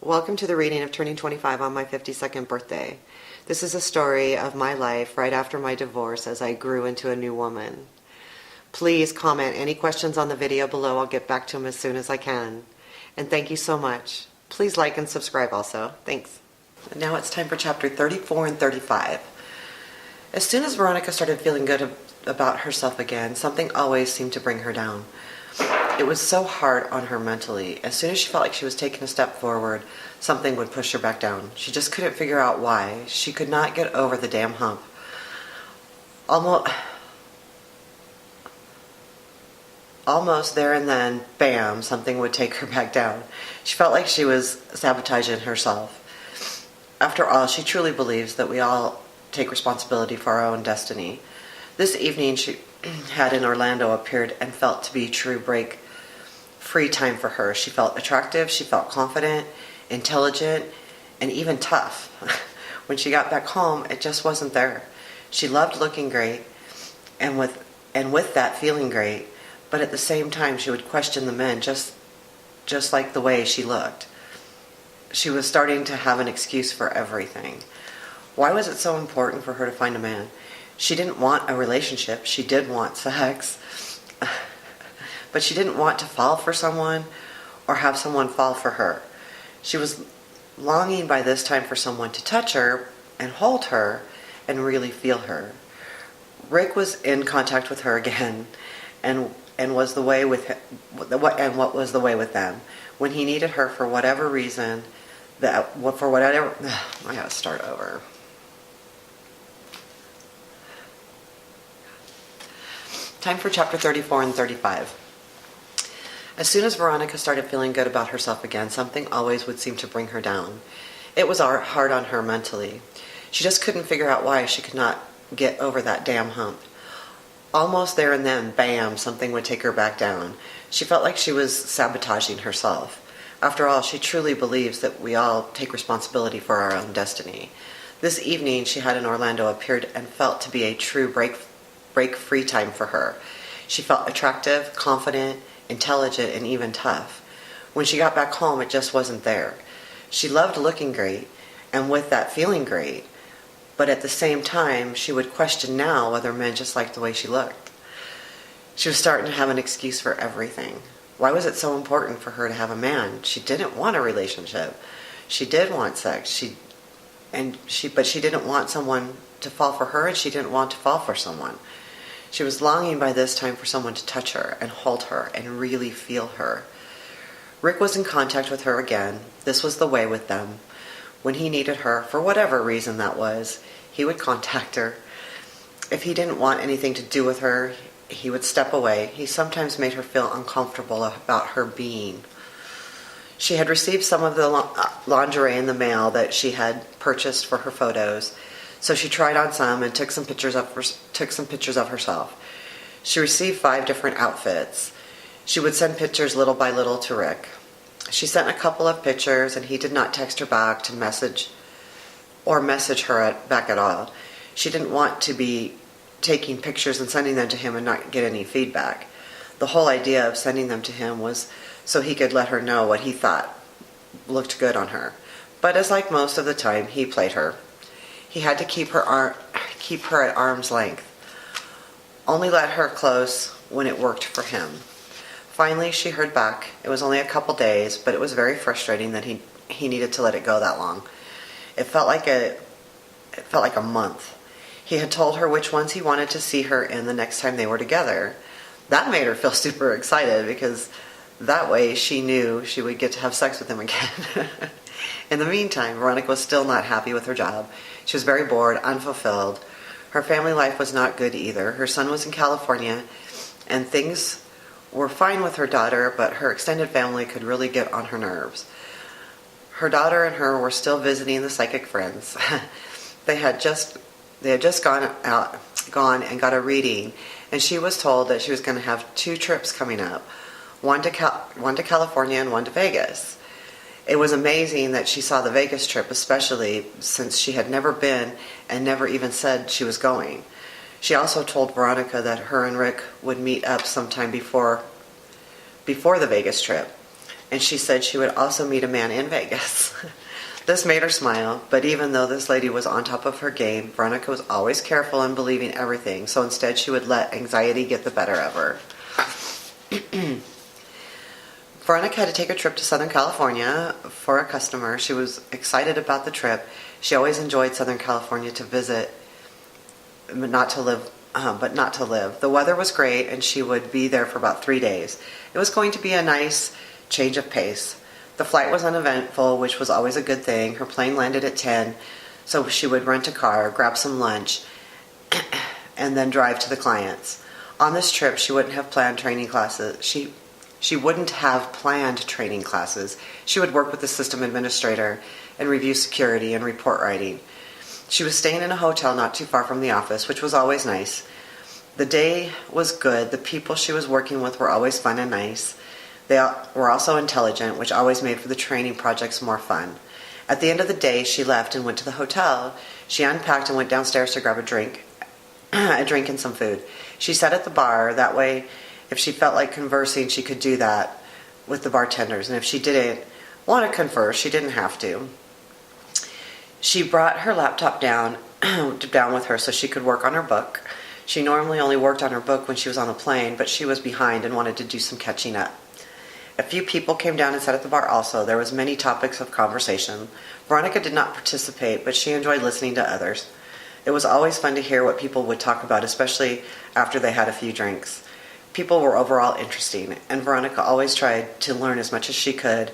Welcome to the reading of Turning 25 on my 52nd birthday. This is a story of my life right after my divorce as I grew into a new woman. Please comment any questions on the video below. I'll get back to them as soon as I can. And thank you so much. Please like and subscribe also. Thanks. And now it's time for chapter 34 and 35. As soon as Veronica started feeling good about herself again, something always seemed to bring her down. It was so hard on her mentally. As soon as she felt like she was taking a step forward, something would push her back down. She just couldn't figure out why. She could not get over the damn hump. Almost there and then, bam, something would take her back down. She felt like she was sabotaging herself. After all, she truly believes that we all take responsibility for our own destiny. This evening, she had in Orlando appeared and felt to be true break-free time for her. She felt attractive, she felt confident, intelligent, and even tough. When she got back home, it just wasn't there. She loved looking great, and with that feeling great, but at the same time she would question the men just like the way she looked. She was starting to have an excuse for everything. Why was it so important for her to find a man? She didn't want a relationship. She did want sex. But she didn't want to fall for someone or have someone fall for her. She was longing by this time for someone to touch her and hold her and really feel her. Rick was in contact with her again and was the way with what was the way with them. When he needed her for whatever reason, I gotta start over. Time for chapter 34 and 35. As soon as Veronica started feeling good about herself again, something always would seem to bring her down. It was hard on her mentally. She just couldn't figure out why she could not get over that damn hump. Almost there and then, bam, something would take her back down. She felt like she was sabotaging herself. After all, she truly believes that we all take responsibility for our own destiny. This evening, she had in Orlando appeared and felt to be a true break-free time for her. She felt attractive, confident, intelligent, and even tough. When she got back home, it just wasn't there. She loved looking great, and with that feeling great, but at the same time, she would question now whether men just liked the way she looked. She was starting to have an excuse for everything. Why was it so important for her to have a man? She didn't want a relationship. She did want sex. But she didn't want someone to fall for her, and she didn't want to fall for someone. She was longing by this time for someone to touch her and hold her and really feel her. Rick was in contact with her again. This was the way with them. When he needed her, for whatever reason that was, he would contact her. If he didn't want anything to do with her, he would step away. He sometimes made her feel uncomfortable about her being. She had received some of the lingerie in the mail that she had purchased for her photos, so she tried on some and took some pictures of herself. She received 5 different outfits. She would send pictures little by little to Rick. She sent a couple of pictures, and he did not text her back to message her back at all. She didn't want to be taking pictures and sending them to him and not get any feedback. The whole idea of sending them to him was so he could let her know what he thought looked good on her. But as like most of the time, he played her. He had to keep her at arm's length. Only let her close when it worked for him. Finally, she heard back. It was only a couple days, but it was very frustrating that he needed to let it go that long. It felt like a month. He had told her which ones he wanted to see her in the next time they were together. That made her feel super excited because that way she knew she would get to have sex with him again. In the meantime, Veronica was still not happy with her job. She was very bored, unfulfilled. Her family life was not good either. Her son was in California, and things were fine with her daughter, but her extended family could really get on her nerves. Her daughter and her were still visiting the psychic friends. They had just gone and got a reading, and she was told that she was going to have 2 trips coming up, one to California and one to Vegas. It was amazing that she saw the Vegas trip, especially since she had never been and never even said she was going. She also told Veronica that her and Rick would meet up sometime before the Vegas trip. and she said she would also meet a man in Vegas. This made her smile, but even though this lady was on top of her game, Veronica was always careful in believing everything, so instead she would let anxiety get the better of her. Veronica had to take a trip to Southern California for a customer. She was excited about the trip. She always enjoyed Southern California to visit, but not to live. The weather was great, and she would be there for about 3 days. It was going to be a nice change of pace. The flight was uneventful, which was always a good thing. Her plane landed at 10, so she would rent a car, grab some lunch, and then drive to the clients. On this trip, she wouldn't have planned training classes. She wouldn't have planned training classes. She would work with the system administrator and review security and report writing. She was staying in a hotel not too far from the office, which was always nice. The day was good. The people she was working with were always fun and nice. They were also intelligent, which always made for the training projects more fun. At the end of the day, she left and went to the hotel. She unpacked and went downstairs to grab a drink and some food. She sat at the bar. That way, if she felt like conversing, she could do that with the bartenders. And if she didn't want to converse, she didn't have to. She brought her laptop down with her so she could work on her book. She normally only worked on her book when she was on the plane, but she was behind and wanted to do some catching up. A few people came down and sat at the bar also. There was many topics of conversation. Veronica did not participate, but she enjoyed listening to others. It was always fun to hear what people would talk about, especially after they had a few drinks. People were overall interesting, and Veronica always tried to learn as much as she could,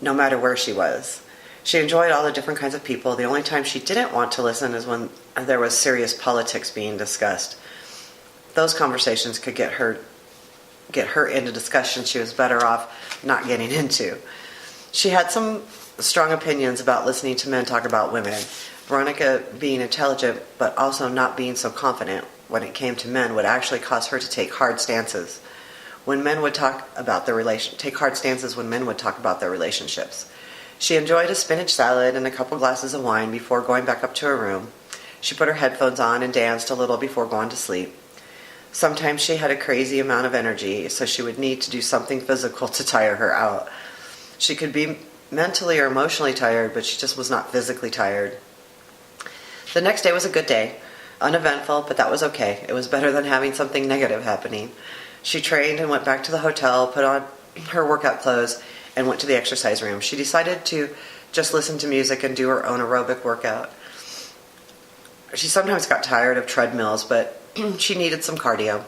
no matter where she was. She enjoyed all the different kinds of people. The only time she didn't want to listen is when there was serious politics being discussed. Those conversations could get her into discussions she was better off not getting into. She had some strong opinions about listening to men talk about women. Veronica, being intelligent but also not being so confident when it came to men, would actually cause her to take hard stances when men would take hard stances when men would talk about their relationships. She enjoyed a spinach salad and a couple glasses of wine before going back up to her room. She put her headphones on and danced a little before going to sleep. Sometimes she had a crazy amount of energy, so she would need to do something physical to tire her out. She could be mentally or emotionally tired, but she just was not physically tired. The next day was a good day. Uneventful, but that was okay. It was better than having something negative happening. She trained and went back to the hotel, put on her workout clothes, and went to the exercise room. She decided to just listen to music and do her own aerobic workout. She sometimes got tired of treadmills, but she needed some cardio.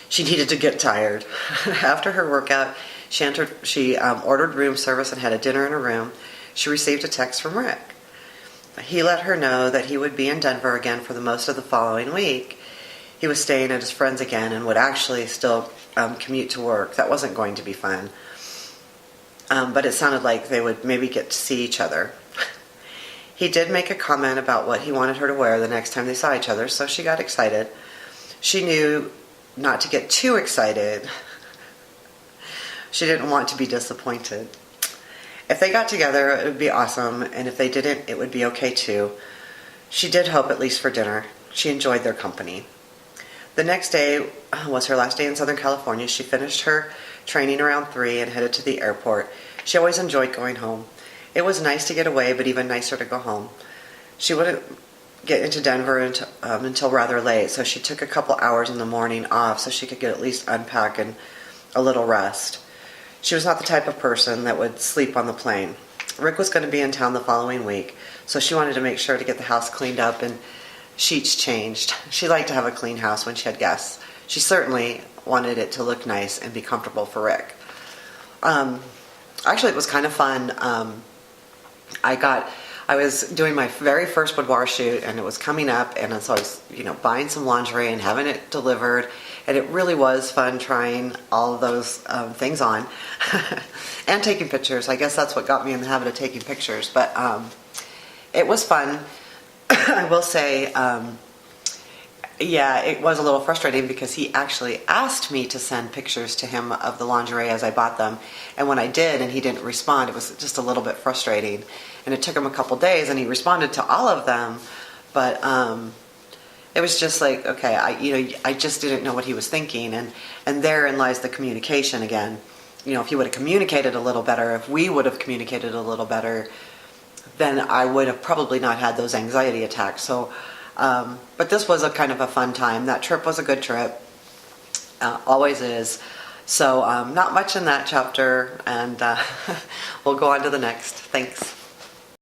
She needed to get tired. After her workout, she ordered room service and had a dinner in her room. She received a text from Rick. He let her know that he would be in Denver again for the most of the following week. He was staying at his friend's again and would actually still commute to work. That wasn't going to be fun. But it sounded like they would maybe get to see each other. He did make a comment about what he wanted her to wear the next time they saw each other, so she got excited. She knew not to get too excited. She didn't want to be disappointed. If they got together, it would be awesome, and if they didn't, it would be okay too. She did hope, at least for dinner. She enjoyed their company. The next day was her last day in Southern California. She finished her training around 3 and headed to the airport. She always enjoyed going home. It was nice to get away, but even nicer to go home. She wouldn't get into Denver until rather late, so she took a couple hours in the morning off so she could get at least unpack and a little rest. She was not the type of person that would sleep on the plane. Rick was going to be in town the following week, so she wanted to make sure to get the house cleaned up and sheets changed. She liked to have a clean house when she had guests. She certainly wanted it to look nice and be comfortable for Rick. Actually, it was kind of fun. I was doing my very first boudoir shoot, and it was coming up, and so I was, buying some lingerie and having it delivered, and it really was fun trying all of those things on, and taking pictures. I guess that's what got me in the habit of taking pictures, but it was fun. I will say, it was a little frustrating because he actually asked me to send pictures to him of the lingerie as I bought them. And when I did and he didn't respond, it was just a little bit frustrating. And it took him a couple days and he responded to all of them. But it was just like, okay, I just didn't know what he was thinking. And therein lies the communication again. if he would have communicated a little better, if we would have communicated a little better, then I would have probably not had those anxiety attacks. So, but this was a kind of a fun time. That trip was a good trip. Always is. So not much in that chapter, and we'll go on to the next. Thanks.